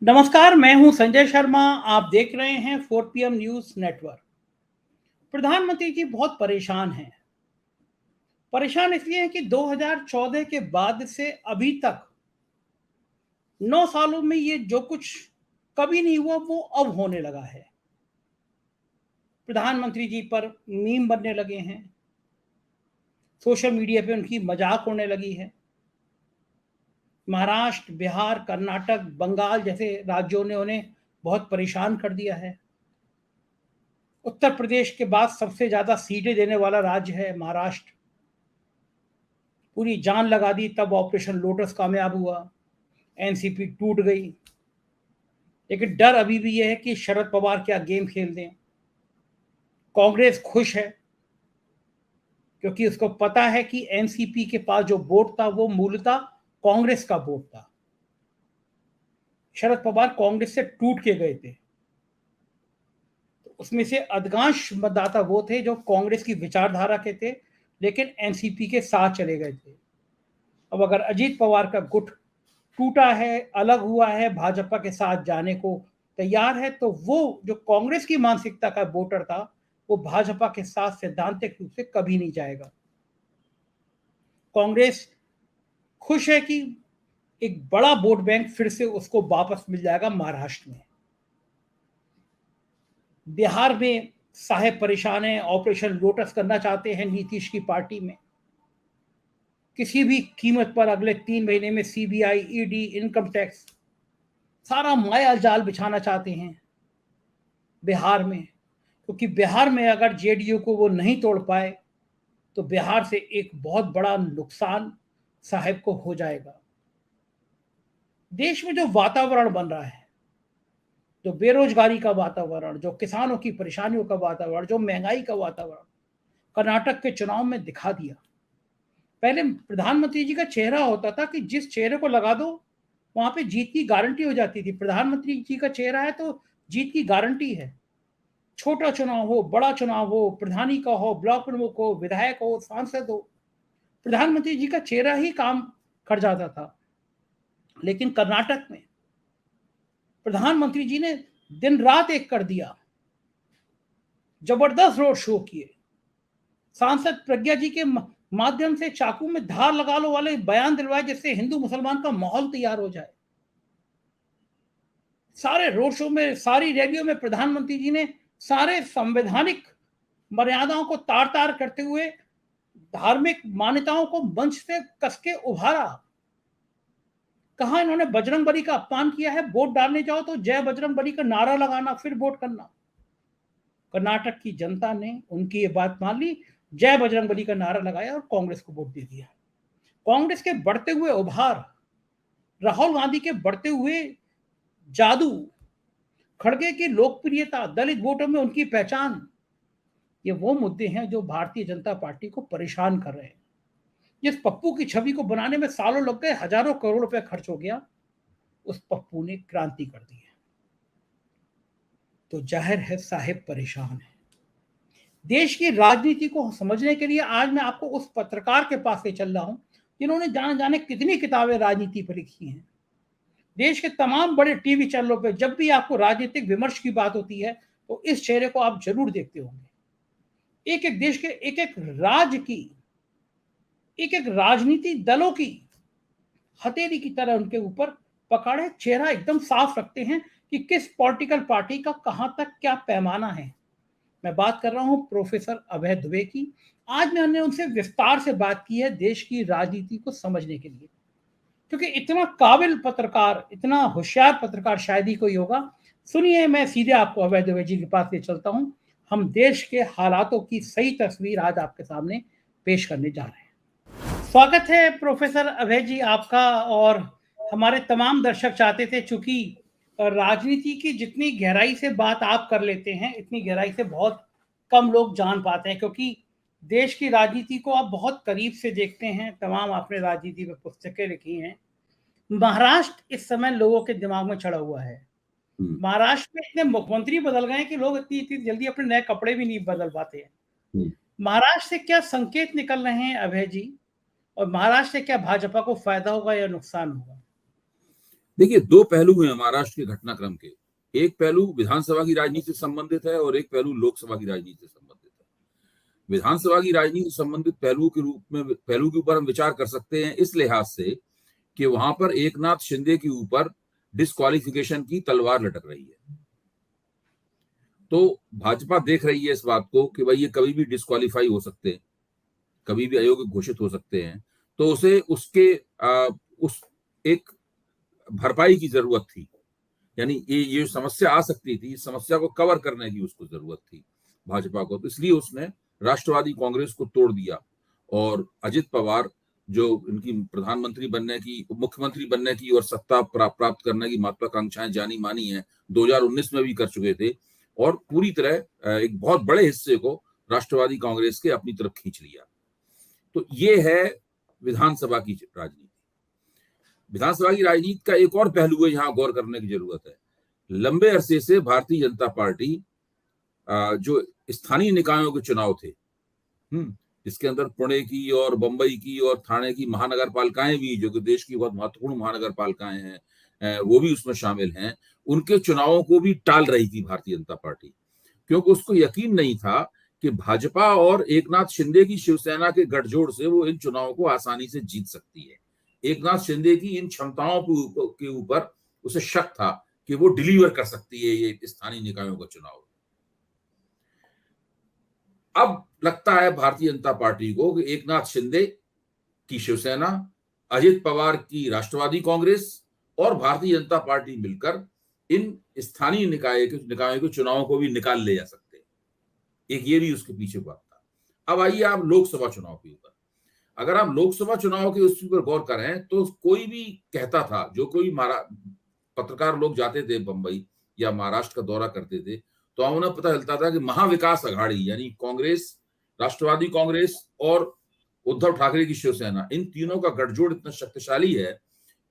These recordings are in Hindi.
नमस्कार, मैं हूं संजय शर्मा। आप देख रहे हैं 4 PM न्यूज नेटवर्क। प्रधानमंत्री जी बहुत परेशान हैं। परेशान इसलिए हैं कि 2014 के बाद से अभी तक 9 सालों में ये जो कुछ कभी नहीं हुआ वो अब होने लगा है। प्रधानमंत्री जी पर मीम बनने लगे हैं, सोशल मीडिया पे उनकी मजाक होने लगी है। महाराष्ट्र, बिहार, कर्नाटक, बंगाल जैसे राज्यों ने उन्हें बहुत परेशान कर दिया है। उत्तर प्रदेश के बाद सबसे ज्यादा सीटें देने वाला राज्य है महाराष्ट्र। पूरी जान लगा दी तब ऑपरेशन लोटस कामयाब हुआ, एनसीपी टूट गई। लेकिन डर अभी भी यह है कि शरद पवार क्या गेम खेल दें। कांग्रेस खुश है क्योंकि उसको पता है कि एनसीपी के पास जो वोट था वो मूलतः कांग्रेस का वोट था। शरद पवार कांग्रेस से टूट के गए थे, तो उसमें से अधिकांश मतदाता वो थे जो कांग्रेस की विचारधारा के थे लेकिन एनसीपी के साथ चले गए थे। अब अगर अजीत पवार का गुट टूटा है, अलग हुआ है, भाजपा के साथ जाने को तैयार है, तो वो जो कांग्रेस की मानसिकता का वोटर था वो भाजपा के साथ सैद्धांतिक रूप से कभी नहीं जाएगा। कांग्रेस खुश है कि एक बड़ा वोट बैंक फिर से उसको वापस मिल जाएगा महाराष्ट्र में। बिहार में साहेब परेशान है, ऑपरेशन लोटस करना चाहते हैं नीतीश की पार्टी में। किसी भी कीमत पर अगले 3 महीने में सीबीआई, ईडी, इनकम टैक्स सारा माया जाल बिछाना चाहते हैं बिहार में, क्योंकि बिहार में अगर जेडीयू को वो नहीं तोड़ पाए तो बिहार से एक बहुत बड़ा नुकसान साहेब को हो जाएगा। देश में जो वातावरण बन रहा है, जो बेरोजगारी का वातावरण, जो किसानों की परेशानियों का वातावरण, जो महंगाई का वातावरण कर्नाटक के चुनाव में दिखा दिया। पहले प्रधानमंत्री जी का चेहरा होता था कि जिस चेहरे को लगा दो वहां पे जीत की गारंटी हो जाती थी। प्रधानमंत्री जी का चेहरा है तो जीत की गारंटी है। छोटा चुनाव हो, बड़ा चुनाव हो, प्रधानी का हो, ब्लॉक प्रमुख हो, विधायक हो, सांसद हो, प्रधानमंत्री जी का चेहरा ही काम कर जाता था। लेकिन कर्नाटक में प्रधानमंत्री जी ने दिन रात एक कर दिया, जबरदस्त रोड शो किए। सांसद प्रज्ञा जी के माध्यम से चाकू में धार लगा लो वाले बयान दिलवाए जिससे हिंदू मुसलमान का माहौल तैयार हो जाए। सारे रोड शो में, सारी रैलियों में प्रधानमंत्री जी ने सारे संवैधानिक मर्यादाओं को तार तार करते हुए धार्मिक मान्यताओं को मंच से कसके उभारा। कहा इन्होंने बजरंग बली का अपमान किया है, वोट डालने जाओ तो जय बजरंग बली का नारा लगाना फिर वोट करना। कर्नाटक की जनता ने उनकी ये बात मान ली, जय बजरंग बली का नारा लगाया और कांग्रेस को वोट दे दिया। कांग्रेस के बढ़ते हुए उभार, राहुल गांधी के बढ़ते हुए जादू, खड़गे की लोकप्रियता, दलित वोटों में उनकी पहचान, ये वो मुद्दे हैं जो भारतीय जनता पार्टी को परेशान कर रहे हैं। जिस पप्पू की छवि को बनाने में सालों लग गए, हजारों करोड़ रुपए खर्च हो गया, उस पप्पू ने क्रांति कर दी है। तो जाहिर है साहेब परेशान है। देश की राजनीति को समझने के लिए आज मैं आपको उस पत्रकार के पास से चल रहा हूं जिन्होंने जाने जाने कितनी किताबें राजनीति पर लिखी हैं। देश के तमाम बड़े टीवी चैनलों पर जब भी आपको राजनीतिक विमर्श की बात होती है तो इस चेहरे को आप जरूर देखते होंगे। एक एक देश के एक एक राज्य की, एक एक राजनीति दलों की हथेली की तरह उनके ऊपर पकड़े, चेहरा एकदम साफ रखते हैं कि किस पॉलिटिकल पार्टी का कहां तक क्या पैमाना है। मैं बात कर रहा हूं प्रोफेसर अभय दुबे की। आज मैंने उनसे विस्तार से बात की है देश की राजनीति को समझने के लिए, क्योंकि इतना काबिल पत्रकार, इतना होशियार पत्रकार शायद ही कोई होगा। सुनिए, मैं सीधे आपको अभय दुबे जी के पास ले चलता हूं। हम देश के हालातों की सही तस्वीर आज आपके सामने पेश करने जा रहे हैं। स्वागत है प्रोफेसर अभय जी आपका। और हमारे तमाम दर्शक चाहते थे, चूंकि राजनीति की जितनी गहराई से बात आप कर लेते हैं इतनी गहराई से बहुत कम लोग जान पाते हैं, क्योंकि देश की राजनीति को आप बहुत करीब से देखते हैं। तमाम आपने राजनीति पे पुस्तकें लिखी हैं। महाराष्ट्र इस समय लोगों के दिमाग में चढ़ा हुआ है। महाराष्ट्र में इतने मुख्यमंत्री बदल गए कि लोग इतनी इतनी जल्दी अपने नए कपड़े भी नहीं बदल पाते हैं। महाराष्ट्र से क्या संकेत निकल रहे हैं अभय जी, और महाराष्ट्र से क्या भाजपा को फायदा होगा या नुकसान होगा? देखिए, दो पहलू हैं महाराष्ट्र के घटनाक्रम के। एक पहलू विधानसभा की राजनीति से संबंधित है और एक पहलू लोकसभा की राजनीति से संबंधित है। विधानसभा की राजनीति से संबंधित पहलू के रूप में, पहलू के ऊपर हम विचार कर सकते हैं इस लिहाज से कि वहां पर एकनाथ शिंदे के ऊपर डिस्क्वालिफिकेशन की तलवार लटक रही है। तो भाजपा देख रही है इस बात को कि भाई ये कभी भी डिस्क्वालीफाई हो सकते हैं, कभी भी अयोग्य घोषित हो सकते हैं, तो उसे उसके उस एक भरपाई की जरूरत थी। यानी ये समस्या आ सकती थी, इस समस्या को कवर करने की उसको जरूरत थी भाजपा को। तो इसलिए उसने राष्ट्रवादी कांग्रेस को तोड़ दिया और अजित पवार जो इनकी प्रधानमंत्री बनने की, मुख्यमंत्री बनने की और सत्ता प्राप्त करने की महत्वाकांक्षाएं जानी मानी है, 2019 में भी कर चुके थे और पूरी तरह एक बहुत बड़े हिस्से को राष्ट्रवादी कांग्रेस के अपनी तरफ खींच लिया। तो ये है विधानसभा की राजनीति। विधानसभा की राजनीति का एक और पहलू है, यहां गौर करने की जरूरत है। लंबे अरसे से भारतीय जनता पार्टी जो स्थानीय निकायों के चुनाव थे, जिसके अंदर पुणे की और बंबई की और थाने की महानगर पालिकाएं भी, जो कि देश की बहुत महत्वपूर्ण महानगर पालिकाएं हैं, वो भी उसमें शामिल हैं, उनके चुनावों को भी टाल रही थी भारतीय जनता पार्टी, क्योंकि उसको यकीन नहीं था कि भाजपा और एकनाथ शिंदे की शिवसेना के गठजोड़ से वो इन चुनावों को आसानी से जीत सकती है। एकनाथ शिंदे की इन क्षमताओं के ऊपर उसे शक था कि वो डिलीवर कर सकती है ये स्थानीय निकायों का चुनाव। अब लगता है भारतीय जनता पार्टी को कि एकनाथ शिंदे की शिवसेना, अजित पवार की राष्ट्रवादी कांग्रेस और भारतीय जनता पार्टी मिलकर इन स्थानीय निकायों के चुनावों को भी निकाल ले जा सकते हैं। एक ये भी उसके पीछे बात था। अब आइए आप लोकसभा चुनाव के ऊपर, अगर आप लोकसभा चुनाव के उस पर गौर करें तो कोई भी कहता था, जो कोई पत्रकार लोग जाते थे बंबई या महाराष्ट्र का दौरा करते थे, तो उन्हें पता चलता था कि महाविकास अघाड़ी यानी कांग्रेस, राष्ट्रवादी कांग्रेस और उद्धव ठाकरे की शिवसेना, इन तीनों का गठजोड़ इतना शक्तिशाली है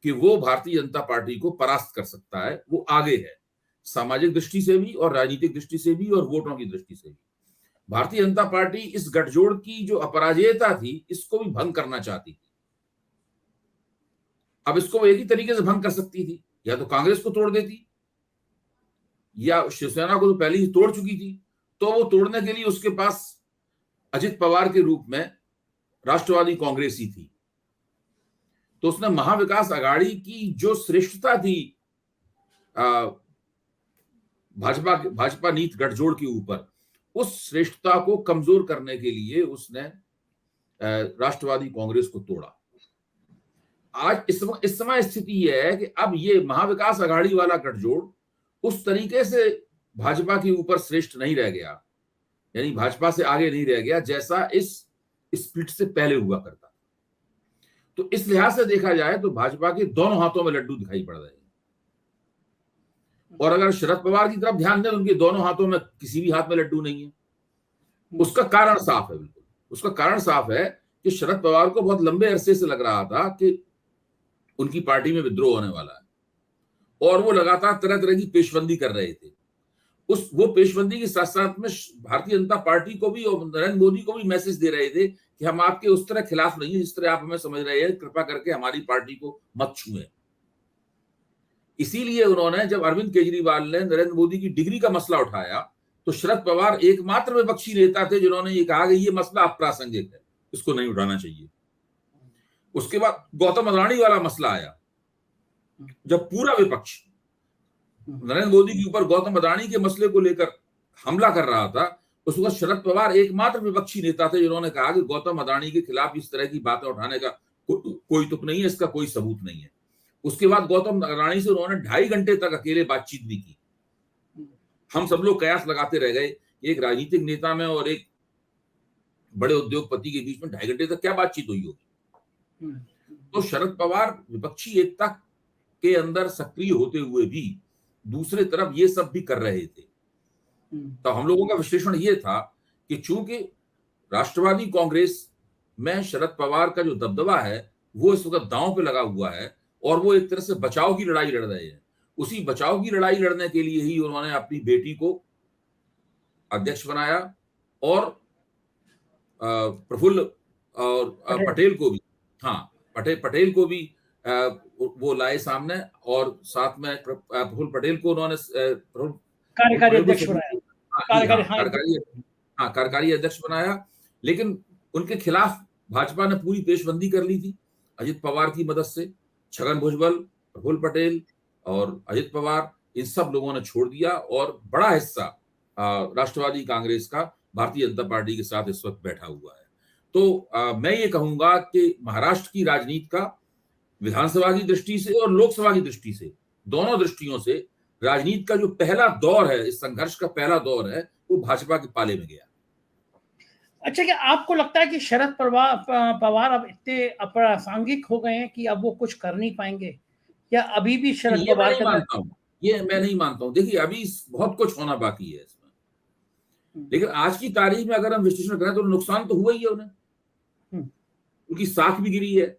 कि वो भारतीय जनता पार्टी को परास्त कर सकता है। वो आगे है सामाजिक दृष्टि से भी और राजनीतिक दृष्टि से भी और वोटों की दृष्टि से भी। भारतीय जनता पार्टी इस गठजोड़ की जो अपराजयता थी, इसको भी भंग करना चाहती थी। अब इसको वो एक ही तरीके से भंग कर सकती थी, या तो कांग्रेस को तोड़ देती, या शिवसेना को तो पहले ही तोड़ चुकी थी, तो वो तोड़ने के लिए उसके पास अजित पवार के रूप में राष्ट्रवादी कांग्रेस ही थी। तो उसने महाविकास अघाड़ी की जो श्रेष्ठता थी भाजपा नीत गठजोड़ के ऊपर, उस श्रेष्ठता को कमजोर करने के लिए उसने राष्ट्रवादी कांग्रेस को तोड़ा। आज इस समय स्थिति यह है कि अब ये महाविकास अघाड़ी वाला गठजोड़ उस तरीके से भाजपा के ऊपर श्रेष्ठ नहीं रह गया, यानी भाजपा से आगे नहीं रह गया जैसा इस स्प्लिट से पहले हुआ करता। तो इस लिहाज से देखा जाए तो भाजपा के दोनों हाथों में लड्डू दिखाई पड़ रहे हैं। और अगर शरद पवार की तरफ ध्यान दें, उनके दोनों हाथों में किसी भी हाथ में लड्डू नहीं है। उसका कारण साफ है, बिल्कुल उसका कारण साफ है कि शरद पवार को बहुत लंबे अरसे से लग रहा था कि उनकी पार्टी में विद्रोह होने वाला है, और वो लगातार तरह तरह की पेशबंदी कर रहे थे। वो पेशबंदी के साथ साथ में भारतीय जनता पार्टी को भी और नरेंद्र मोदी को भी मैसेज दे रहे थे कि हम आपके उस तरह खिलाफ नहीं है जिस तरह आप हमें समझ रहे हैं, कृपा करके हमारी पार्टी को मत छुएं। इसीलिए उन्होंने, जब अरविंद केजरीवाल ने नरेंद्र मोदी की डिग्री का मसला उठाया, तो शरद पवार एकमात्र विपक्षी नेता थे जिन्होंने ये कहा कि ये मसला अप्रासंगिक है, इसको नहीं उठाना चाहिए। उसके बाद गौतम अडानी वाला मसला आया, जब पूरा विपक्ष नरेंद्र मोदी के ऊपर गौतम अडानी के मसले को लेकर हमला कर रहा था, उस वक्त शरद पवार एकमात्र विपक्षी नेता थे जिन्होंने कहा कि गौतम अडानी के खिलाफ इस तरह की बातें उठाने का कोई तुक नहीं है, इसका कोई सबूत नहीं है। उसके बाद गौतम अडानी से उन्होंने 2.5 घंटे तक अकेले बातचीत भी की। हम सब लोग कयास लगाते रह गए, एक राजनीतिक नेता में और एक बड़े उद्योगपति के बीच में 2.5 घंटे तक क्या बातचीत हुई होगी। तो शरद पवार विपक्षी एकता के अंदर सक्रिय होते हुए भी दूसरे तरफ ये सब भी कर रहे थे। तो हम लोगों का विश्लेषण ये था कि चूंकि राष्ट्रवादी कांग्रेस में शरद पवार का जो दबदबा है वो इस वक्त दांव पे लगा हुआ है, और वो एक तरह से बचाव की लड़ाई लड़ रहे हैं। उसी बचाव की लड़ाई लड़ने के लिए ही उन्होंने अपनी बेटी को अध्यक्ष बनाया, और प्रफुल्ल और पटेल को भी, हाँ पटेल को भी वो लाए सामने, और साथ में प्रफुल्ल पटेल को उन्होंने कार्यकारी अध्यक्ष बनाया। कार्यकारी, हाँ, कार्यकारी अध्यक्ष बनाया। लेकिन उनके खिलाफ भाजपा ने पूरी पेशबंदी कर ली थी अजित पवार की मदद से। छगन भुजबल, प्रफुल्ल पटेल और अजित पवार, इन सब लोगों ने छोड़ दिया, और बड़ा हिस्सा राष्ट्रवादी कांग्रेस का भारतीय जनता पार्टी के साथ इस वक्त बैठा हुआ है। तो मैं ये कहूंगा कि महाराष्ट्र की राजनीति का विधानसभा की दृष्टि से और लोकसभा की दृष्टि से, दोनों दृष्टियों से राजनीति का जो पहला दौर है, इस संघर्ष का पहला दौर है, वो भाजपा के पाले में गया। अच्छा, क्या आपको लगता है कि शरद पवार अब इतने अप्रासंगिक हो गए हैं कि अब वो कुछ कर नहीं पाएंगे, या अभी भी शरद पवार ये मैं नहीं मानता हूं। देखिए, अभी बहुत कुछ होना बाकी है इसमें, लेकिन आज की तारीख में अगर हम विश्लेषण करें तो नुकसान तो हुआ ही है उन्हें, उनकी साख भी गिरी है।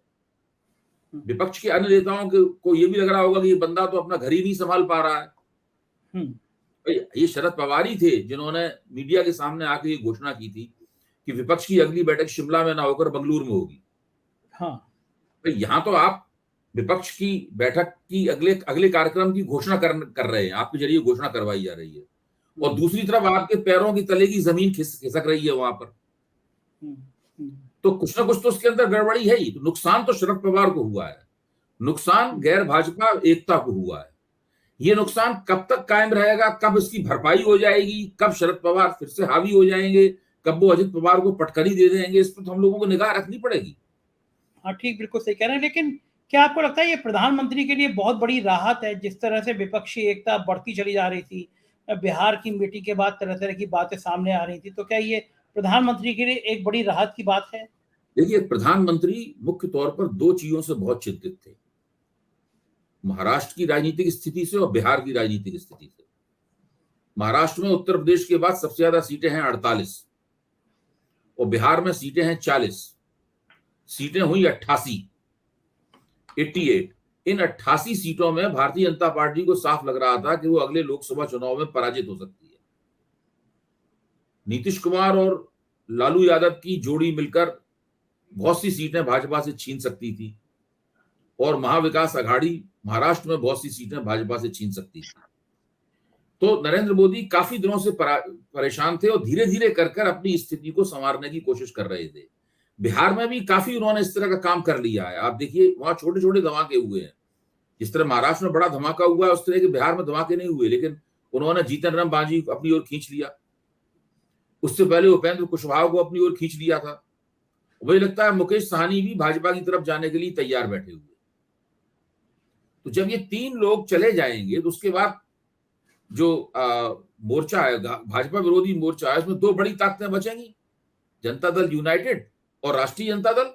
विपक्ष के अन्य नेताओं को ये भी लग रहा होगा कि ये बंदा तो अपना घर ही नहीं संभाल पा रहा है। ये शरद पवार ही थे जिन्होंने मीडिया के सामने आकर ये घोषणा की थी कि विपक्ष की अगली बैठक शिमला में ना होकर बंगलुरु में होगी। तो यहाँ तो आप विपक्ष की बैठक की अगले कार्यक्रम की घोषणा कर रहे हैं, आपके जरिए घोषणा करवाई जा रही है, और दूसरी तरफ आपके पैरों की तले की जमीन खिसक रही है वहां पर। तो कुछ ना कुछ तो उसके अंदर गड़बड़ी है ही। तो नुकसान तो शरद पवार को हुआ है, नुकसान गैर भाजपा एकता को हुआ है। ये नुकसान कब तक कायम रहेगा, कब इसकी भरपाई हो जाएगी, कब शरद पवार फिर से हावी हो जाएंगे, कब वो अजित पवार को पटकनी दे देंगे, इस पर तो हम लोगों को निगाह रखनी पड़ेगी। हाँ, ठीक, बिल्कुल सही कह रहे हैं। लेकिन क्या आपको लगता है ये प्रधानमंत्री के लिए बहुत बड़ी राहत है, जिस तरह से विपक्षी एकता बढ़ती चली जा रही थी, बिहार की मीटिंग के बाद तरह तरह की बातें सामने आ रही थी, तो क्या ये प्रधानमंत्री के लिए एक बड़ी राहत की बात है? देखिए, प्रधानमंत्री मुख्य तौर पर दो चीजों से बहुत चिंतित थे, महाराष्ट्र की राजनीतिक स्थिति से और बिहार की राजनीतिक स्थिति से। महाराष्ट्र में उत्तर प्रदेश के बाद सबसे ज्यादा सीटें हैं 48, और बिहार में सीटें हैं 40, सीटें हुई 88। इन 88 सीटों में भारतीय जनता पार्टी को साफ लग रहा था कि वो अगले लोकसभा चुनाव में पराजित हो सकती है। नीतीश कुमार और लालू यादव की जोड़ी मिलकर बहुत सी सीटें भाजपा से छीन सकती थी, और महाविकास आघाड़ी महाराष्ट्र में बहुत सी सीटें भाजपा से छीन सकती थी। तो नरेंद्र मोदी काफी दिनों से परेशान थे और धीरे धीरे कर अपनी स्थिति को संवारने की कोशिश कर रहे थे। बिहार में भी काफी उन्होंने इस तरह का काम कर लिया है। आप देखिए, वहां छोटे छोटे धमाके हुए हैं। जिस तरह महाराष्ट्र में बड़ा धमाका हुआ है, उस तरह के बिहार में धमाके नहीं हुए, लेकिन उन्होंने जीतन राम मांझी को अपनी ओर खींच लिया। उससे पहले उपेंद्र कुशवाहा को अपनी ओर खींच लिया था। मुझे लगता है मुकेश सहनी भी भाजपा की तरफ जाने के लिए तैयार बैठे हुए। तो जब ये तीन लोग चले जाएंगे तो उसके बाद जो मोर्चा है, भाजपा विरोधी मोर्चा है, उसमें दो बड़ी ताकतें बचेंगी, जनता दल यूनाइटेड और राष्ट्रीय जनता दल।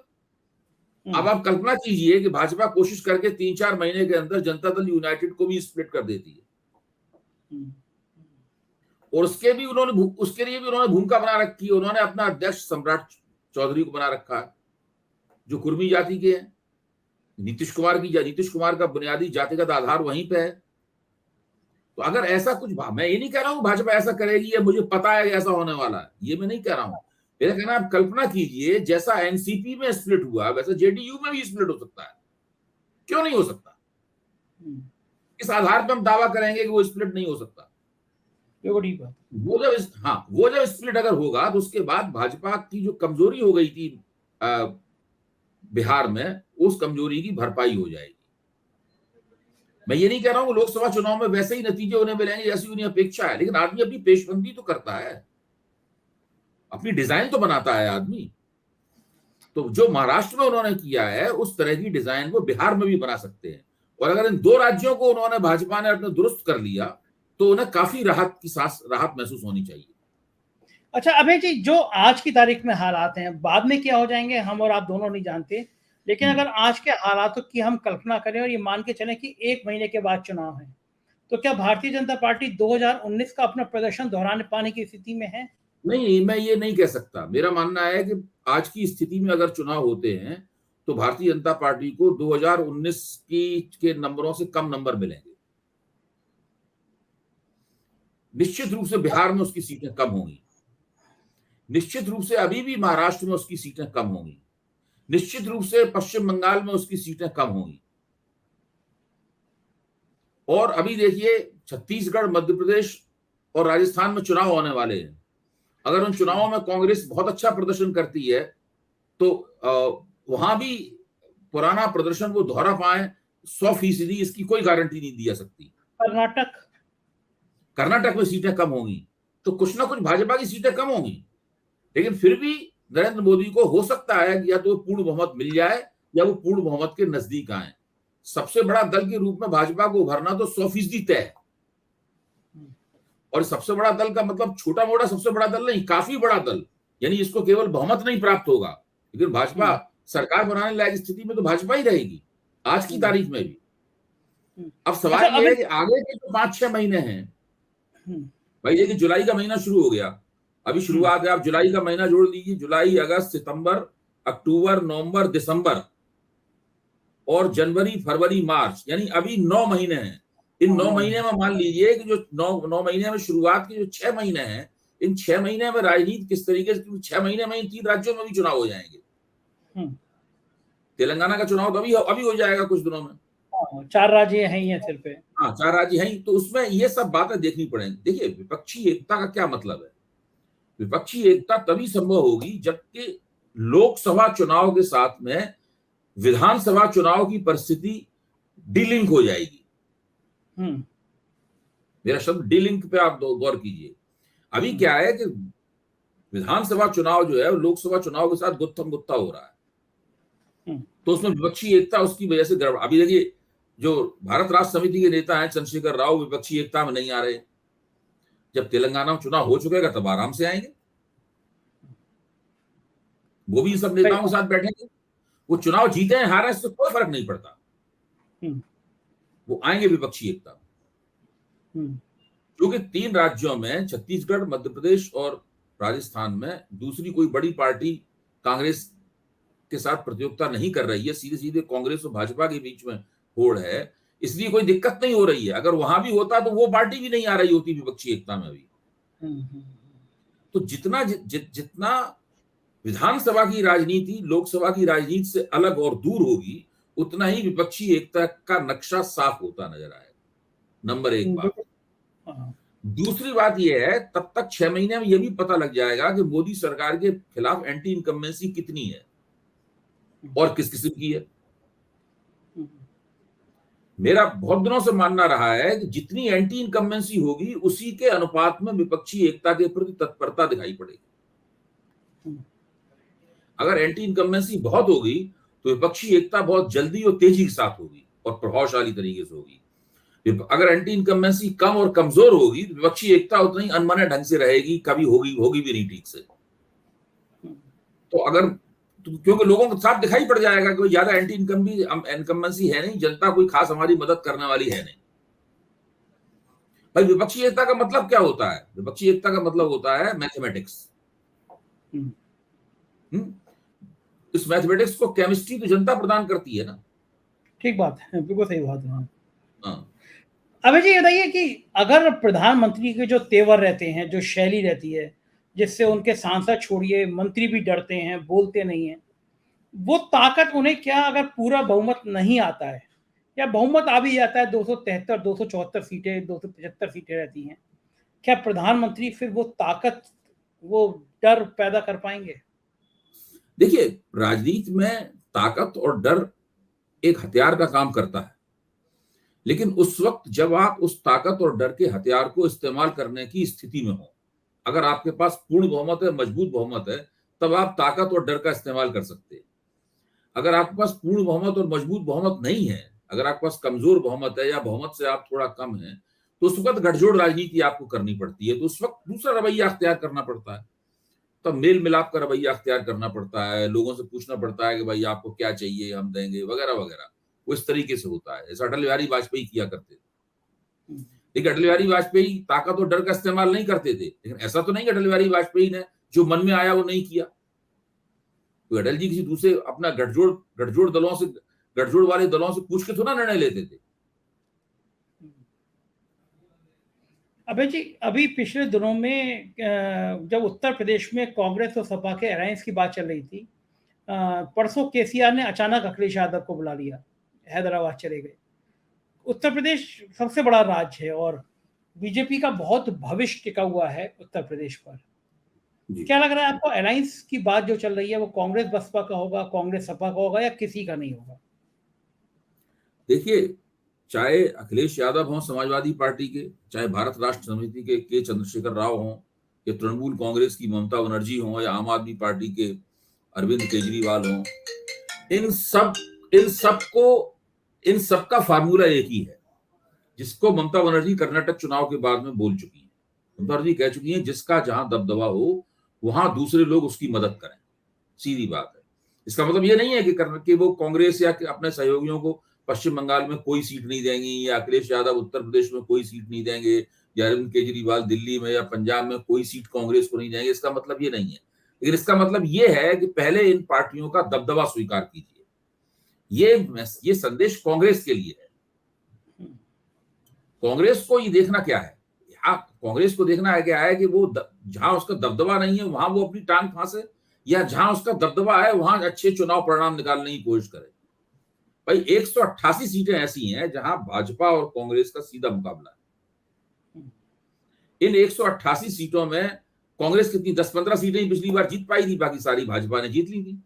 अब आप कल्पना कीजिए कि भाजपा कोशिश करके 3-4 महीने के अंदर जनता दल यूनाइटेड को भी स्प्लिट कर देती है, और उसके लिए भी उन्होंने भूमिका बना रखी है। उन्होंने अपना अध्यक्ष सम्राट चौधरी को बना रखा है, जो कुर्मी जाति के हैं। नीतीश कुमार का बुनियादी जातिगत आधार वहीं पे है। तो अगर ऐसा कुछ, मैं ये नहीं कह रहा हूं भाजपा ऐसा करेगी या मुझे पता है ऐसा होने वाला है, ये मैं नहीं कह रहा हूं। मेरा कहना, आप कल्पना कीजिए जैसा एनसीपी में स्प्लिट हुआ वैसा जेडीयू में भी स्प्लिट हो सकता है। क्यों नहीं हो सकता? इस आधार पर हम दावा करेंगे कि वो स्प्लिट नहीं हो सकता। वो जब स्प्लिट अगर होगा तो उसके बाद भाजपा की जो कमजोरी हो गई थी बिहार में, उस कमजोरी की भरपाई हो जाएगी। मैं ये नहीं कह रहा हूं लोकसभा चुनाव में वैसे ही नतीजे उन्हें मिलेंगे जैसी उन्हें अपेक्षा है, लेकिन आदमी अपनी पेशबंदी तो करता है, अपनी डिजाइन तो बनाता है आदमी। तो जो महाराष्ट्र में उन्होंने किया है उस तरह की डिजाइन वो बिहार में भी बना सकते हैं। और अगर इन दो राज्यों को उन्होंने, भाजपा ने अपने दुरुस्त कर लिया, तो उन्हें काफी राहत महसूस होनी चाहिए। अच्छा अभय जी, जो आज की तारीख में हालात हैं, बाद में क्या हो जाएंगे हम और आप दोनों नहीं जानते, लेकिन अगर आज के हालातों की हम कल्पना करें और ये मान के चलें कि 1 महीने के बाद चुनाव है, तो क्या भारतीय जनता पार्टी 2019 का अपना प्रदर्शन दोहराने पाने की स्थिति में है? नहीं, मैं ये नहीं कह सकता। मेरा मानना है कि आज की स्थिति में अगर चुनाव होते हैं तो भारतीय जनता पार्टी को 2019 के नंबरों से कम नंबर मिलेंगे। निश्चित रूप से बिहार में उसकी सीटें कम होंगी, निश्चित रूप से अभी भी महाराष्ट्र में उसकी सीटें कम होंगी, निश्चित रूप से पश्चिम बंगाल में उसकी सीटें कम होंगी, और अभी देखिए छत्तीसगढ़, मध्य प्रदेश और राजस्थान में चुनाव होने वाले हैं। अगर उन चुनावों में कांग्रेस बहुत अच्छा प्रदर्शन करती है तो वहां भी पुराना प्रदर्शन वो दोहरा पाए 100%, इसकी कोई गारंटी नहीं दी जा सकती। कर्नाटक में सीटें कम होंगी तो कुछ ना कुछ भाजपा की सीटें कम होंगी, लेकिन फिर भी नरेंद्र मोदी को हो सकता है कि या तो पूर्ण बहुमत मिल जाए या वो पूर्ण बहुमत के नजदीक आए। सबसे बड़ा दल के रूप में भाजपा को उभरना तो 100% तय है। और सबसे बड़ा दल का मतलब छोटा मोटा सबसे बड़ा दल नहीं, काफी बड़ा दल, यानी इसको केवल बहुमत नहीं प्राप्त होगा, लेकिन भाजपा सरकार बनाने लायक स्थिति में तो भाजपा ही रहेगी आज की तारीख में भी। अब सवाल यह है कि आगे के जो 5-6 महीने हैं, भाई देखिए जुलाई का महीना शुरू हो गया, अभी शुरुआत है, आप जुलाई का महीना जोड़ लीजिए, जुलाई, अगस्त, सितंबर, अक्टूबर, नवंबर, दिसंबर और जनवरी, फरवरी, मार्च, यानी अभी 9 महीने हैं। इन 9 महीने में मान लीजिए कि जो 9 महीने में शुरुआत के जो 6 महीने हैं, इन 6 महीने में राजनीति किस तरीके से, 6 महीने में इन 3 राज्यों में भी चुनाव हो जाएंगे। तेलंगाना का चुनाव तो अभी हो जाएगा कुछ दिनों में। 4 राज्य हैं ये सिर्फ। हाँ, 4 राज्य हैं, तो उसमें ये सब बातें देखनी पड़ेंगी। देखिए विपक्षी एकता का क्या मतलब है? विपक्षी एकता तभी संभव होगी जबकि लोकसभा चुनाव के साथ में विधानसभा चुनाव की परिस्थिति डीलिंक हो जाएगी। मेरा शब्द डीलिंक पे आप गौर कीजिए। अभी क्या है कि विधानसभा चुनाव जो है लोकसभा चुनाव के साथ गुत्थम गुत्था हो रहा है, तो उसमें विपक्षी एकता उसकी वजह से गड़बड़। अभी देखिए जो भारत राष्ट्र समिति के नेता हैं चंद्रशेखर राव, विपक्षी एकता में नहीं आ रहे। जब तेलंगाना में चुनाव हो चुकेगा तब आराम से आएंगे, वो भी सब नेताओं के साथ बैठेंगे। वो चुनाव जीते हैं हारे इससे कोई फर्क नहीं पड़ता, वो आएंगे विपक्षी एकता। क्योंकि 3 राज्यों में, छत्तीसगढ़, मध्य प्रदेश और राजस्थान में, दूसरी कोई बड़ी पार्टी कांग्रेस के साथ प्रतियोगिता नहीं कर रही है, सीधे सीधे कांग्रेस और भाजपा के बीच में होड़ है, इसलिए कोई दिक्कत नहीं हो रही है। अगर वहां भी होता तो वो पार्टी भी नहीं आ रही होती विपक्षी एकता में अभी। तो जितना विधानसभा की राजनीति लोकसभा की राजनीति से अलग और दूर होगी, उतना ही विपक्षी एकता का नक्शा साफ होता नजर आएगा। नंबर 1 बात। दूसरी बात यह है, तब तक 6 महीने में यह भी पता लग जाएगा कि मोदी सरकार के खिलाफ एंटी इनकम्बेंसी कितनी है और किस किस्म की है। मेरा बहुत दिनों से मानना रहा है कि जितनी एंटी इनकम्बेंसी होगी उसी के अनुपात में विपक्षी एकता के प्रति तत्परता दिखाई पड़ेगी। अगर एंटी इनकम्बेंसी बहुत होगी तो विपक्षी एकता बहुत जल्दी और तेजी के साथ होगी और प्रभावशाली तरीके से होगी। अगर एंटी इनकम्बेंसी कम और कमजोर होगी तो विपक्षी एकता उतना ही अनमने ढंग से रहेगी, कभी होगी भी नहीं ठीक से। तो अगर क्योंकि लोगों को साफ दिखाई पड़ जाएगा कि ज्यादा एंटी इनकम्बेंसी है नहीं, जनता कोई खास हमारी मदद करने वाली है नहीं। भाई विपक्षी एकता का मतलब क्या होता है? विपक्षी एकता का मतलब होता है मैथमेटिक्स। इस मैथमेटिक्स को केमिस्ट्री तो जनता प्रदान करती है ना। ठीक बात है, बिल्कुल सही बात है। अबे जी बताइए कि अगर प्रधानमंत्री के जो तेवर रहते हैं, जो शैली रहती है, जिससे उनके सांसद छोड़िए मंत्री भी डरते हैं, बोलते नहीं हैं, वो ताकत उन्हें क्या, अगर पूरा बहुमत नहीं आता है या बहुमत आ भी जाता है 273, 274 सीटें, 275 सीटें रहती हैं, क्या प्रधानमंत्री फिर वो ताकत, वो डर पैदा कर पाएंगे? देखिए राजनीति में ताकत और डर एक हथियार का काम करता है, लेकिन उस वक्त जब आप उस ताकत और डर के हथियार को इस्तेमाल करने की स्थिति में हो, अगर आपके पास पूर्ण बहुमत है, मजबूत बहुमत है, तब आप ताकत और डर का इस्तेमाल कर सकते हैं। अगर आपके पास पूर्ण बहुमत और मजबूत बहुमत नहीं है, अगर आपके पास कमजोर बहुमत है या बहुमत से आप थोड़ा कम है, तो उस वक्त गठजोड़ राजनीति आपको करनी पड़ती है। तो उस वक्त दूसरा रवैया अख्तियार करना पड़ता है, तब मेल मिलाप का रवैया अख्तियार करना पड़ता है, लोगों से पूछना पड़ता है कि भाई आपको क्या चाहिए, हम देंगे, वगैरह वगैरह। वो इस तरीके से होता है, जैसा अटल बिहारी वाजपेयी किया करते थे। लेकिन अटल बिहारी वाजपेयी ताकत और डर का इस्तेमाल नहीं करते थे, लेकिन ऐसा तो नहीं कि अटल बिहारी वाजपेयी ने जो मन में आया वो नहीं किया। तो अटल जी किसी दूसरे अपना गठजोड़ वाले दलों से पूछ के थोड़ा निर्णय लेते थे। अबे जी अभी पिछले दिनों में जब उत्तर प्रदेश में कांग्रेस और सपा के अलायंस की बात चल रही थी, परसों केसीआर ने अचानक अखिलेश यादव को बुला लिया, हैदराबाद चले गए। उत्तर प्रदेश सबसे बड़ा राज्य है और बीजेपी का बहुत भविष्य टिका हुआ है उत्तर प्रदेश पर। क्या लग रहा है आपको, अलायंस की बात जो चल रही है वो कांग्रेस बसपा का होगा, कांग्रेस सपा का होगा या किसी का नहीं होगा? देखिए, चाहे अखिलेश यादव हों समाजवादी पार्टी के, चाहे भारत राष्ट्र समिति के चंद्रशेखर राव हों, या तृणमूल कांग्रेस की ममता बनर्जी हों, या आम आदमी पार्टी के अरविंद केजरीवाल हों, इन सब का फार्मूला एक ही है, जिसको ममता बनर्जी कर्नाटक चुनाव के बाद में बोल चुकी है। ममता बनर्जी कह चुकी है, जिसका जहां दबदबा हो वहां दूसरे लोग उसकी मदद करें। सीधी बात है। इसका मतलब ये नहीं है कि वो कांग्रेस या अपने सहयोगियों को पश्चिम बंगाल में कोई सीट नहीं देंगी, या अखिलेश यादव उत्तर प्रदेश में कोई सीट नहीं देंगे, या अरविंद केजरीवाल दिल्ली में या पंजाब में कोई सीट कांग्रेस को नहीं देंगे। इसका मतलब ये नहीं है, लेकिन इसका मतलब ये है कि पहले इन पार्टियों का दबदबा स्वीकार कीजिए। ये संदेश कांग्रेस के लिए है। कांग्रेस को ये देखना क्या है, कांग्रेस को देखना है क्या है कि वो जहां उसका दबदबा नहीं है वहां वो अपनी टांग फांसे, या जहां उसका दबदबा है वहां अच्छे चुनाव परिणाम निकालने की कोशिश करे। भाई 188 सीटें ऐसी हैं जहां भाजपा और कांग्रेस का सीधा मुकाबला है। इन 188 सीटों में कांग्रेस कितनी 10-15 सीटें ही पिछली बार जीत पाई थी, बाकी सारी भाजपा ने जीत ली थी।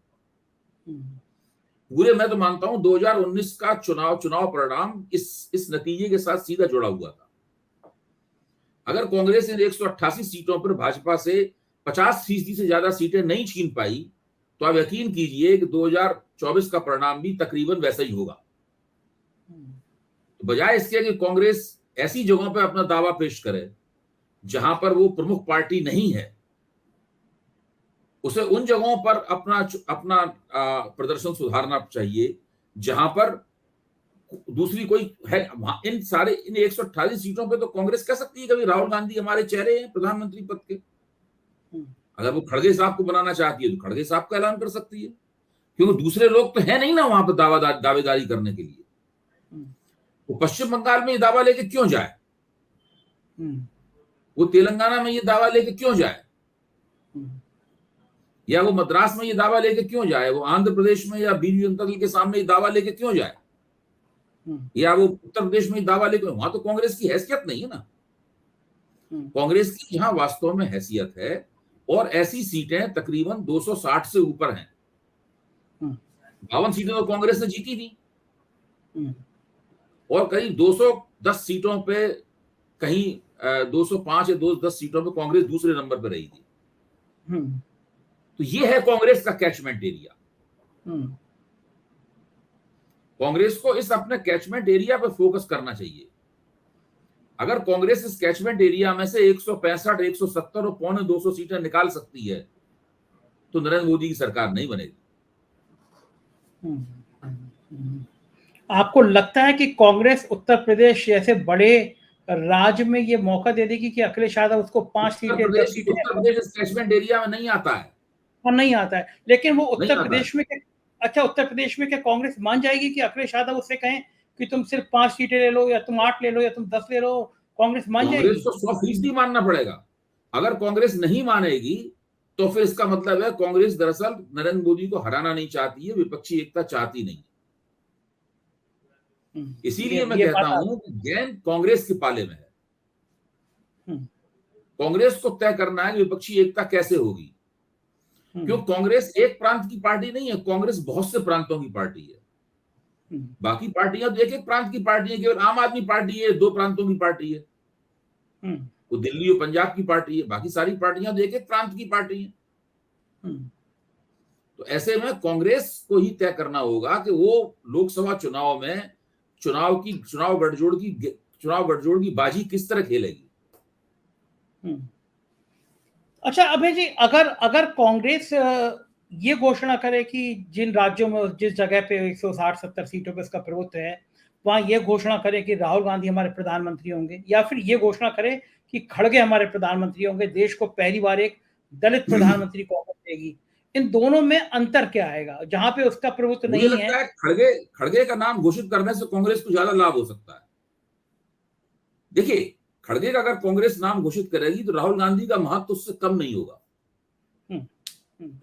पूरे मैं तो मानता हूं 2019 का चुनाव परिणाम इस नतीजे के साथ सीधा जुड़ा हुआ था। अगर कांग्रेस इन 188 सीटों पर भाजपा से 50% से ज्यादा सीटें नहीं छीन पाई, तो आप यकीन कीजिए कि 2024 का परिणाम भी तकरीबन वैसा ही होगा। तो बजाय इसके कि कांग्रेस ऐसी जगहों पर अपना दावा पेश करे जहां पर वो प्रमुख पार्टी नहीं है, उसे उन जगहों पर अपना प्रदर्शन सुधारना चाहिए जहां पर दूसरी कोई है। इन 188 सीटों पे तो कांग्रेस कह सकती है कभी राहुल गांधी हमारे चेहरे हैं प्रधानमंत्री पद के। अगर वो खड़गे साहब को बनाना चाहती है तो खड़गे साहब का ऐलान कर सकती है, क्योंकि दूसरे लोग तो है नहीं ना वहां पर दावेदारी करने के लिए। वो पश्चिम बंगाल में ये दावा लेके क्यों जाए, वो तेलंगाना में ये दावा लेके क्यों जाए, या वो मद्रास में ये दावा लेके क्यों जाए, वो आंध्र प्रदेश में या बीजेपी जनता दल के सामने ये दावा लेके क्यों जाए, या वो उत्तर प्रदेश में दावा लेके, वहां तो कांग्रेस की हैसियत नहीं है ना। कांग्रेस की यहां वास्तव में हैसियत है, और ऐसी सीटें तकरीबन 260 से ऊपर हैं। 52 सीटें तो कांग्रेस ने जीती थी, और करीब 210 सीटों पे, कहीं 205 या 210 सीटों पे कांग्रेस दूसरे नंबर पर रही थी। तो ये है कांग्रेस का कैचमेंट एरिया। कांग्रेस को इस अपने कैचमेंट एरिया पर फोकस करना चाहिए। अगर कांग्रेस इस कैचमेंट एरिया में से 165, 170 और 125 सीटें निकाल सकती है तो नरेंद्र मोदी की सरकार नहीं बनेगी। आपको लगता है कि कांग्रेस उत्तर प्रदेश जैसे बड़े राज्य में ये मौका दे देगी कि अखिलेश यादव उसको 5 सीटें 10 सीटें? उत्तर प्रदेश इस कैचमेंट एरिया में नहीं आता है, और नहीं आता है, लेकिन वो उत्तर प्रदेश में अच्छा उत्तर प्रदेश में क्या कांग्रेस मान जाएगी कि अखिलेश यादव उससे कहें कि तुम सिर्फ 5 सीटें ले लो, या तुम 8 ले लो, या तुम 10 ले लो, कांग्रेस मान जाएगी? कांग्रेस को 100% मानना पड़ेगा। अगर कांग्रेस नहीं मानेगी तो फिर इसका मतलब है कांग्रेस दरअसल नरेंद्र मोदी को हराना नहीं चाहती है, विपक्षी एकता चाहती नहीं। इसीलिए मैं कहता हूं कि गेंद कांग्रेस के पाले में है। कांग्रेस को तय करना है कि विपक्षी एकता कैसे होगी, क्यों कांग्रेस एक प्रांत की पार्टी नहीं है, कांग्रेस बहुत से प्रांतों की पार्टी है। बाकी पार्टियां तो एक एक प्रांत की पार्टी है, केवल आम आदमी पार्टी है 2 प्रांतों की पार्टी है, वो दिल्ली और पंजाब की पार्टी है, बाकी सारी पार्टियां तो एक एक प्रांत की पार्टी है। तो ऐसे में कांग्रेस को ही तय करना होगा कि वो लोकसभा चुनाव में चुनाव गठजोड़ की बाजी किस तरह खेलेगी। अच्छा अभय जी, अगर कांग्रेस ये घोषणा करे कि जिन राज्यों में जिस जगह पे 160-70 सीटों पे इसका प्रभुत्व है, वहां ये घोषणा करे कि राहुल गांधी हमारे प्रधानमंत्री होंगे, या फिर ये घोषणा करे कि खड़गे हमारे प्रधानमंत्री होंगे, देश को पहली बार एक दलित प्रधानमंत्री कांग्रेस देगी, इन दोनों में अंतर क्या आएगा जहां पे उसका प्रभुत्व नहीं है? मुझे लगता है खड़गे का नाम घोषित करने से कांग्रेस को ज्यादा लाभ हो सकता है। देखिए, खड़गे का अगर कांग्रेस नाम घोषित करेगी तो राहुल गांधी का महत्व उससे कम नहीं होगा।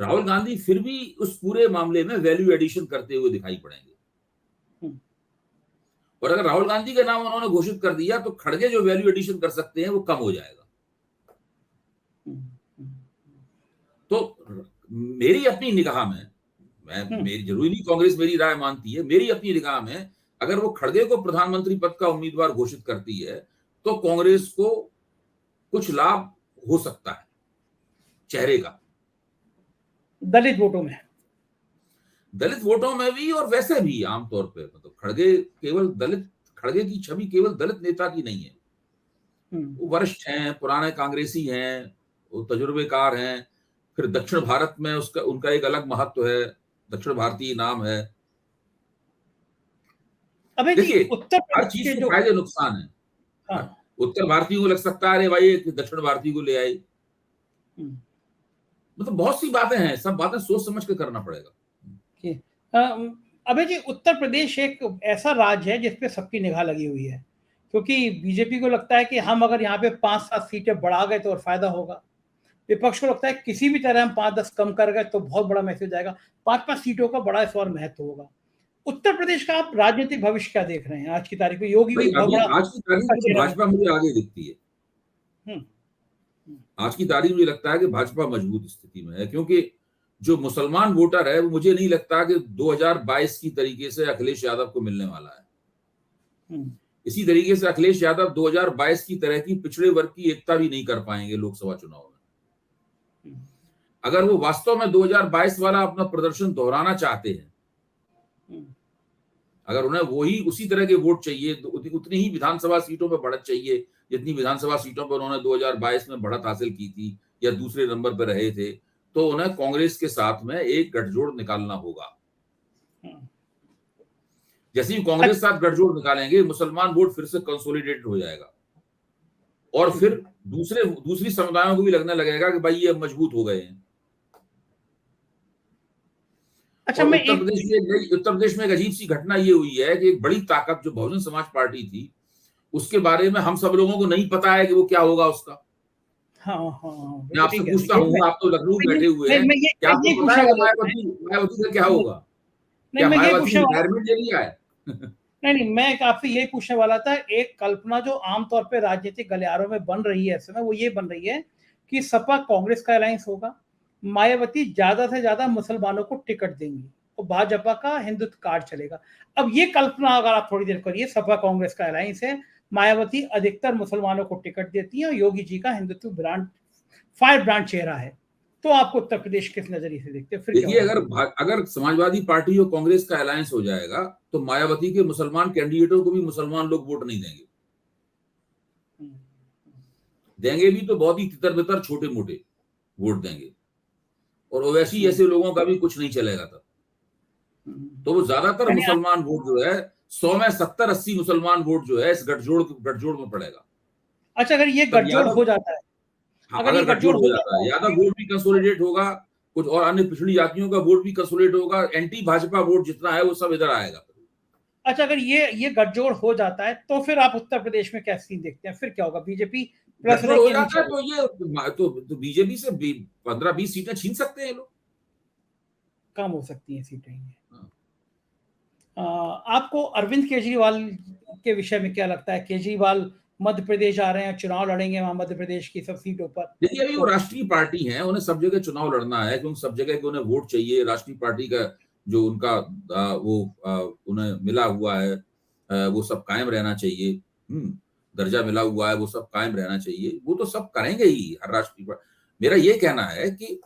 राहुल गांधी फिर भी उस पूरे मामले में वैल्यू एडिशन करते हुए दिखाई पड़ेंगे। और अगर राहुल गांधी का नाम उन्होंने घोषित कर दिया तो खड़गे जो वैल्यू एडिशन कर सकते हैं वो कम हो जाएगा। तो मेरी अपनी निगाह में, मेरी जरूरी नहीं कांग्रेस मेरी राय मानती है, मेरी अपनी निगाह में अगर वो खड़गे को प्रधानमंत्री पद का उम्मीदवार घोषित करती है तो कांग्रेस को कुछ लाभ हो सकता है चेहरे का, दलित वोटों में भी और वैसे भी आमतौर पे, मतलब खड़गे की छवि केवल दलित नेता की नहीं है। वो वरिष्ठ हैं, पुराने कांग्रेसी हैं, वो तजुर्बेकार हैं, फिर दक्षिण भारत में उनका एक अलग महत्व है, दक्षिण भारतीय नाम है। देखिए, उत्तर हर चीज के फायदे नुकसान है। हाँ। उत्तर भारतीय को लग सकता है अरे भाई दक्षिण भारतीय को ले आए, मतलब बहुत सी बातें हैं, सब बातें सोच समझ के करना पड़ेगा। अबे जी, उत्तर प्रदेश एक ऐसा राज्य है जिसपे सबकी निगाह लगी हुई है, क्योंकि बीजेपी को लगता है कि हम अगर यहाँ पे 5-7 सीटें बढ़ा गए तो और फायदा होगा। विपक्ष को लगता है किसी भी तरह हम 5-10 कम कर गए तो बहुत बड़ा मैसेज आएगा, 5-5 सीटों का बड़ा इस बार महत्व होगा। उत्तर प्रदेश का आप राजनीतिक भविष्य क्या देख रहे हैं आज की तारीख में? योगी भी बहुत बड़ा, आज की तारीख में तो भाजपा मुझे आगे दिखती है। आज की तारीख मुझे लगता है कि भाजपा मजबूत स्थिति में है, क्योंकि जो मुसलमान वोटर है वो मुझे नहीं लगता कि 2022 की तरीके से अखिलेश यादव को मिलने वाला है। इसी तरीके से अखिलेश यादव 2022 की तरह की पिछड़े वर्ग की एकता भी नहीं कर पाएंगे लोकसभा चुनाव में। अगर वो वास्तव में 2022 वाला अपना प्रदर्शन दोहराना चाहते हैं, अगर उन्हें वही उसी तरह के वोट चाहिए, उतनी ही विधानसभा सीटों पर बढ़त चाहिए जितनी विधानसभा सीटों पर उन्होंने 2022 में बढ़त हासिल की थी या दूसरे नंबर पर रहे थे, तो उन्हें कांग्रेस के साथ में एक गठजोड़ निकालना होगा। जैसे ही कांग्रेस साथ गठजोड़ निकालेंगे, मुसलमान वोट फिर से कंसोलिडेटेड हो जाएगा और फिर दूसरी समुदायों को भी लगने लगेगा कि भाई ये अब मजबूत हो गए हैं। अच्छा, उत्तर प्रदेश में एक अजीब सी घटना ये हुई है कि एक बड़ी ताकत जो बहुजन समाज पार्टी थी, उसके बारे में हम सब लोगों को नहीं पता है कि वो क्या होगा उसका। मैं आपसे पूछता हूँ, आप तो लखनऊ बैठे हुए हैं, क्या आपको पता है मायावती का क्या होगा? क्या मायावती रिटायरमेंट ले लिया है? नहीं, मैं आपसे यही पूछने वाला था। एक कल्पना जो आमतौर पे राजनीतिक गलियारों में बन रही है इस समय, वो ये बन रही है कि सपा कांग्रेस का अलायंस होगा, मायावती ज्यादा से ज्यादा मुसलमानों को टिकट देंगी और भाजपा का हिंदुत्व कार्ड चलेगा। अब ये कल्पना अगर आप थोड़ी देर करिए, सपा कांग्रेस का अलायंस है, मायावती अधिकतर मुसलमानों को टिकट देती है और योगी जी का हिंदुत्व ब्रांड, फायर ब्रांड चेहरा है, तो आपको उत्तर प्रदेश किस नजरिए से देखते हैं? फिर देखिए, अगर समाजवादी पार्टी और कांग्रेस का अलायंस हो जाएगा तो मायावती के मुसलमान कैंडिडेटों को भी मुसलमान लोग वोट नहीं देंगे भी तो बहुत ही तितर बितर छोटे मोटे वोट देंगे, और ओवैसी ऐसे लोगों का भी कुछ नहीं चलेगा तब। तो वो ज्यादातर मुसलमान वोट जो है 100 में 70-80 मुसलमान वोट जो है इस गठजोड़ में पड़ेगा। अच्छा, अगर ये गठजोड़ हो जाता है, अगर गठजोड़ हो जाता है, यादव वोट भी कंसोलिडेट होगा, कुछ और अन्य पिछड़ी जातियों का वोट भी कंसोलिडेट होगा, एंटी भाजपा वोट जितना है वो सब इधर आएगा। अच्छा, अगर ये गठजोड़ हो जाता है तो फिर आप उत्तर प्रदेश में क्या सीन देखते हैं? फिर क्या होगा? बीजेपी प्लस हो जाता है तो ये तो बीजेपी से 15-20 सीटें छीन सकते हैं लोग, कम हो सकती हैं सीटें। आपको अरविंद केजरीवाल के विषय में क्या लगता है? केजरीवाल मध्य प्रदेश आ रहे हैं, चुनाव लड़ेंगे वहां मध्य प्रदेश की सब सीटों पर। देखिए, अभी वो राष्ट्रीय पार्टी है, उन्हें सब जगह चुनाव लड़ना है, क्योंकि सब जगह के उन्हें वोट चाहिए। राष्ट्रीय पार्टी का जो उनका उन्हें मिला हुआ है वो सब कायम रहना चाहिए, दर्जा मिला हुआ है वो सब कायम रहना चाहिए, वो तो सब करेंगे ही हर राष्ट्रीय पार्टी। मेरा ये कहना है कि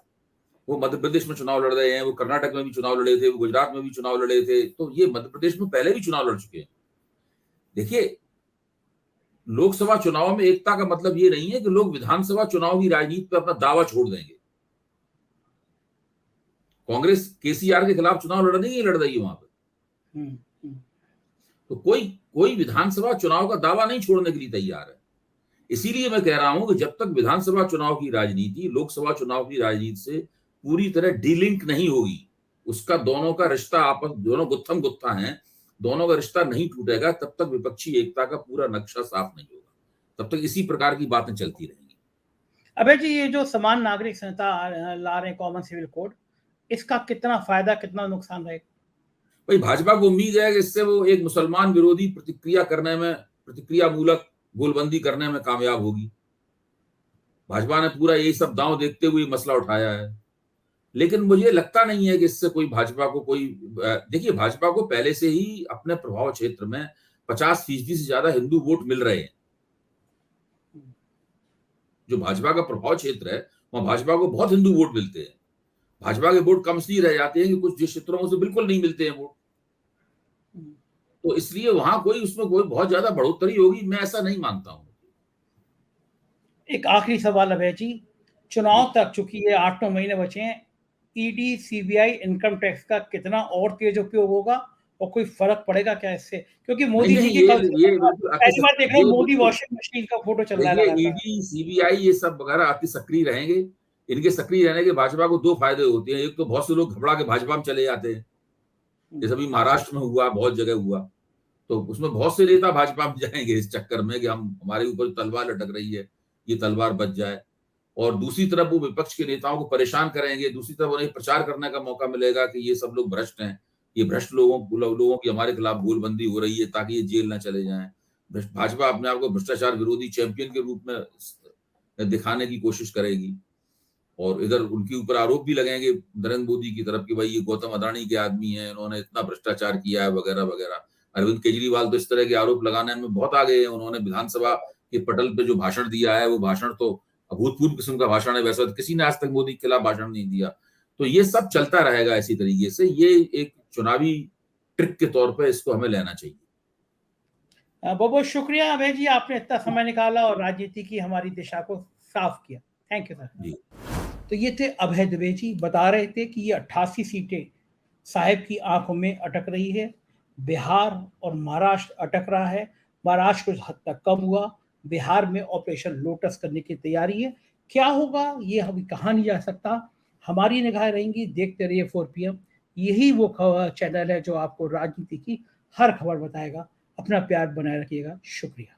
वो मध्य प्रदेश में चुनाव लड़ रहे हैं, वो कर्नाटक में भी चुनाव लड़े थे, वो गुजरात में भी चुनाव लड़े थे, तो ये मध्य प्रदेश में पहले भी चुनाव लड़ चुके हैं। देखिए, लोकसभा चुनाव में एकता का मतलब ये नहीं है कि लोग विधानसभा चुनाव की राजनीति पर अपना दावा छोड़ देंगे। कांग्रेस केसीआर के खिलाफ चुनाव लड़ रही है वहां पर, तो कोई विधानसभा चुनाव का दावा नहीं छोड़ने के लिए तैयार है। इसीलिए मैं कह रहा हूं कि जब तक विधानसभा चुनाव की राजनीति लोकसभा चुनाव की राजनीति से पूरी तरह डिलिंक नहीं होगी, उसका दोनों का रिश्ता आपस दोनों गुत्थम गुत्था हैं, दोनों का रिश्ता नहीं टूटेगा, तब तक विपक्षी एकता का पूरा नक्शा साफ नहीं होगा, तब तक इसी प्रकार की बातें चलती रहेंगी। अबे जी, ये जो समान नागरिक संहिता ला रहे हैं, कॉमन सिविल कोड, इसका कितना फायदा कितना नुकसान रहेगा? भाई भाजपा को उम्मीद है कि इससे वो एक मुसलमान विरोधी प्रतिक्रिया मूलक गोलबंदी करने में कामयाब होगी। भाजपा ने पूरा यही सब दांव देखते हुए मसला उठाया है, लेकिन मुझे लगता नहीं है कि इससे कोई भाजपा को कोई देखिए, भाजपा को पहले से ही अपने प्रभाव क्षेत्र में 50% से ज्यादा हिंदू वोट मिल रहे हैं। जो भाजपा का प्रभाव क्षेत्र है वहां भाजपा को बहुत हिंदू वोट मिलते हैं। भाजपा के वोट कम इसलिए रह जाते हैं कि कुछ जिस क्षेत्रों में से बिल्कुल नहीं मिलते हैं वोट, तो इसलिए वहां उसमें कोई बहुत ज्यादा बढ़ोतरी होगी, मैं ऐसा नहीं मानता हूं। एक आखिरी सवाल अभय जी, चुनाव तक चुकी है, 8-9 महीने बचे हैं, ईडी, सीबीआई, इनकम टैक्स का कितना और तेज उपयोग होगा और कोई फर्क पड़ेगा क्या इससे? क्योंकि मोदी जी की कल पहली बार देख रहा हूँ मोदी वॉशिंग मशीन का फोटो चल रहा है। देखिए, ईडी, सीबीआई ये सब वगैरह अति सक्रिय रहेंगे। इनके सक्रिय रहने के भाजपा को 2 फायदे होते हैं। एक तो बहुत से लोग घबरा के भाजपा में चले जाते हैं, जैसे अभी महाराष्ट्र में हुआ, बहुत जगह हुआ, तो उसमें बहुत से नेता भाजपा में जाएंगे इस चक्कर में कि हमारे ऊपर तलवार लटक रही है, ये तलवार बच जाए। और दूसरी तरफ वो विपक्ष के नेताओं को परेशान करेंगे, दूसरी तरफ उन्हें प्रचार करने का मौका मिलेगा कि ये सब लोग भ्रष्ट हैं, ये भ्रष्ट लोगों की हमारे खिलाफ गोलबंदी हो रही है ताकि ये जेल ना चले जाएं। भाजपा अपने आप को भ्रष्टाचार विरोधी चैंपियन के रूप में दिखाने की कोशिश करेगी, और इधर उनके ऊपर आरोप भी लगेंगे नरेंद्र मोदी की तरफ कि भाई ये गौतम अदानी के आदमी हैं, इन्होंने इतना भ्रष्टाचार किया है वगैरह वगैरह। अरविंद केजरीवाल तो इस तरह के आरोप लगाने में बहुत आगे हैं। उन्होंने विधानसभा के पटल पे जो भाषण दिया है, वो भाषण तो अभूतपूर्व किस्म का भाषण है, वैसा किसी ने आज तक मोदी के खिलाफ भाषण नहीं दिया। तो ये सब चलता रहेगा इसी तरीके से। ये एक चुनावी ट्रिक के तौर पर इसको हमें लेना चाहिए। बहुत बहुत शुक्रिया अभय जी, आपने इतना समय निकाला और राजनीति की हमारी दिशा को साफ किया। Thank you sir. तो ये थे अभय दुबे जी, बता रहे थे कि ये 88 सीटें साहब की आंखों में अटक रही है। बिहार और महाराष्ट्र अटक रहा है, महाराष्ट्र कुछ हद तक कम हुआ, बिहार में ऑपरेशन लोटस करने की तैयारी है। क्या होगा ये अभी कहा नहीं जा सकता, हमारी निगाहें रहेंगी। देखते रहिए 4 PM, यही वो चैनल है जो आपको राजनीति की हर खबर बताएगा। अपना प्यार बनाए रखिएगा। शुक्रिया।